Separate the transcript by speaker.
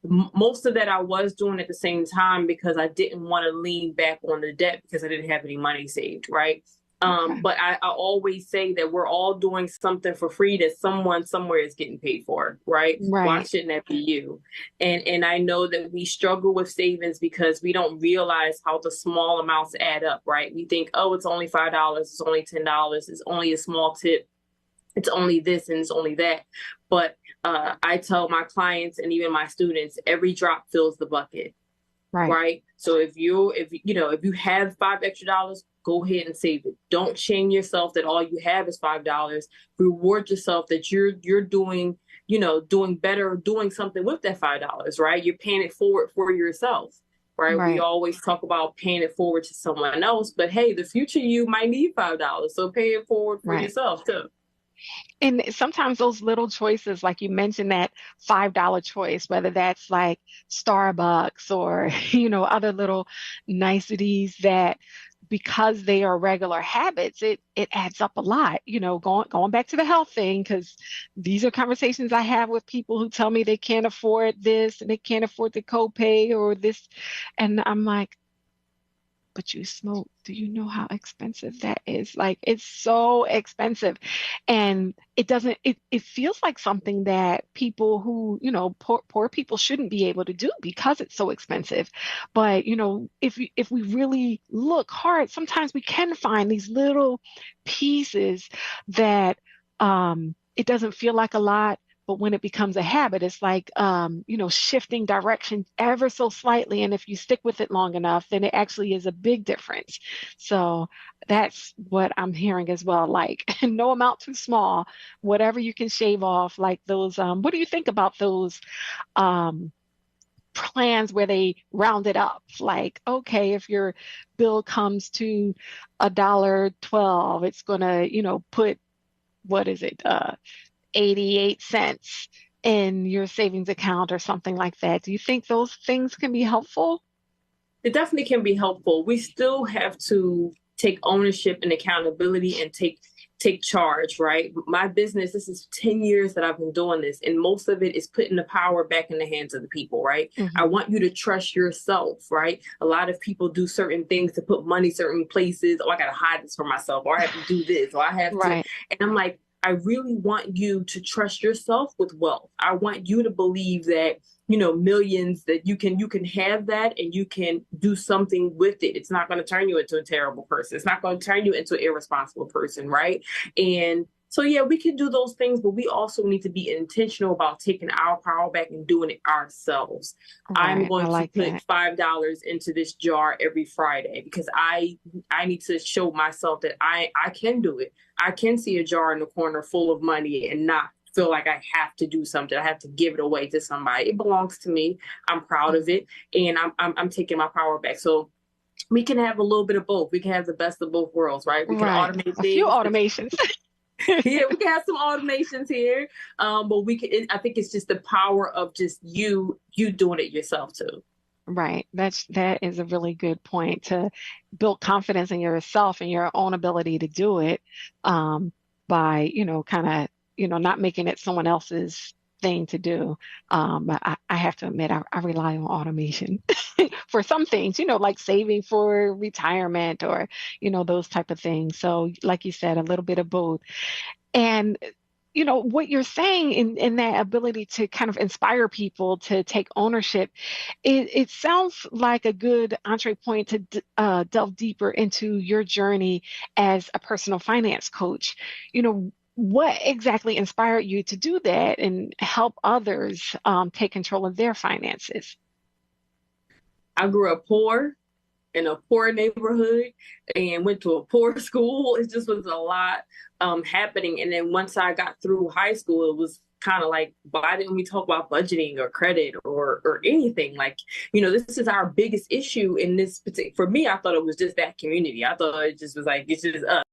Speaker 1: most of that I was doing at the same time because I didn't want to lean back on the debt because I didn't have any money saved, right?
Speaker 2: Okay.
Speaker 1: But I always say that we're all doing something for free that someone somewhere is getting paid for, right? Why
Speaker 2: Right.
Speaker 1: shouldn't that be you? And I know that we struggle with savings because we don't realize how the small amounts add up, right? We think, oh, it's only $5, it's only $10, it's only a small tip, it's only this and it's only that. But I tell my clients and even my students, every drop fills the bucket,
Speaker 2: Right.
Speaker 1: right? So if you have $5 extra, go ahead and save it. Don't shame yourself that all you have is $5. Reward yourself that you're doing, doing better, doing something with that $5, right? You're paying it forward for yourself. Right. We
Speaker 2: Right.
Speaker 1: always talk about paying it forward to someone else, but hey, the future you might need $5. So pay it forward for
Speaker 2: Right.
Speaker 1: yourself too.
Speaker 2: And sometimes those little choices, like you mentioned, that $5 choice, whether that's like Starbucks or, other little niceties that because they are regular habits, it adds up a lot. Going back to the health thing, because these are conversations I have with people who tell me they can't afford this and they can't afford the copay or this. And I'm like, but you smoke. Do you know how expensive that is? Like, it's so expensive. And it feels like something that people who, poor people shouldn't be able to do because it's so expensive. But, if we really look hard, sometimes we can find these little pieces that it doesn't feel like a lot, but when it becomes a habit, it's like, shifting direction ever so slightly. And if you stick with it long enough, then it actually is a big difference. So that's what I'm hearing as well. Like, no amount too small, whatever you can shave off, like those. What do you think about those um, plans where they round it up? Like, okay, if your bill comes to $1.12, it's gonna, put, what is it? 88 cents in your savings account or something like that. Do you think those things can be helpful?
Speaker 1: It definitely can be helpful. We still have to take ownership and accountability and take charge, right? My business, this is 10 years that I've been doing this, and most of it is putting the power back in the hands of the people, right? I
Speaker 2: Hmm.
Speaker 1: want you to trust yourself, right? A lot of people do certain things to put money certain places. Oh, I got to hide this for myself, or I have to do this, or I have to.
Speaker 2: Right.
Speaker 1: And I'm like, I really want you to trust yourself with wealth. I want you to believe that millions, that you can have that and you can do something with it. It's not going to turn you into a terrible person. It's not going to turn you into an irresponsible person, right? And so yeah, we can do those things, but we also need to be intentional about taking our power back and doing it ourselves. I'm
Speaker 2: Right. I
Speaker 1: going to
Speaker 2: like
Speaker 1: put
Speaker 2: that.
Speaker 1: $5 into this jar every Friday because I need to show myself that I can do it. I can see a jar in the corner full of money and not feel like I have to do something. I have to give it away to somebody. It belongs to me. I'm proud of it, and I'm taking my power back. So we can have a little bit of both. We can have the best of both worlds, right? We can
Speaker 2: Right.
Speaker 1: automate
Speaker 2: A few
Speaker 1: things.
Speaker 2: automations.
Speaker 1: Yeah, we can have some automations here. But we can. I think it's just the power of just you doing it yourself too.
Speaker 2: Right. That is a really good point to build confidence in yourself and your own ability to do it, by, kind of, not making it someone else's thing to do. But I have to admit, I rely on automation for some things, like saving for retirement or, those type of things. So like you said, a little bit of both. And what you're saying in that ability to kind of inspire people to take ownership, it sounds like a good entree point to delve deeper into your journey as a personal finance coach. What exactly inspired you to do that and help others take control of their finances?
Speaker 1: I grew up poor in a poor neighborhood and went to a poor school. It just was a lot happening. And then once I got through high school, it was kind of like, why didn't we talk about budgeting or credit or anything? Like, this is our biggest issue in this particular. For me, I thought it was just that community. I thought it just was like it's just us.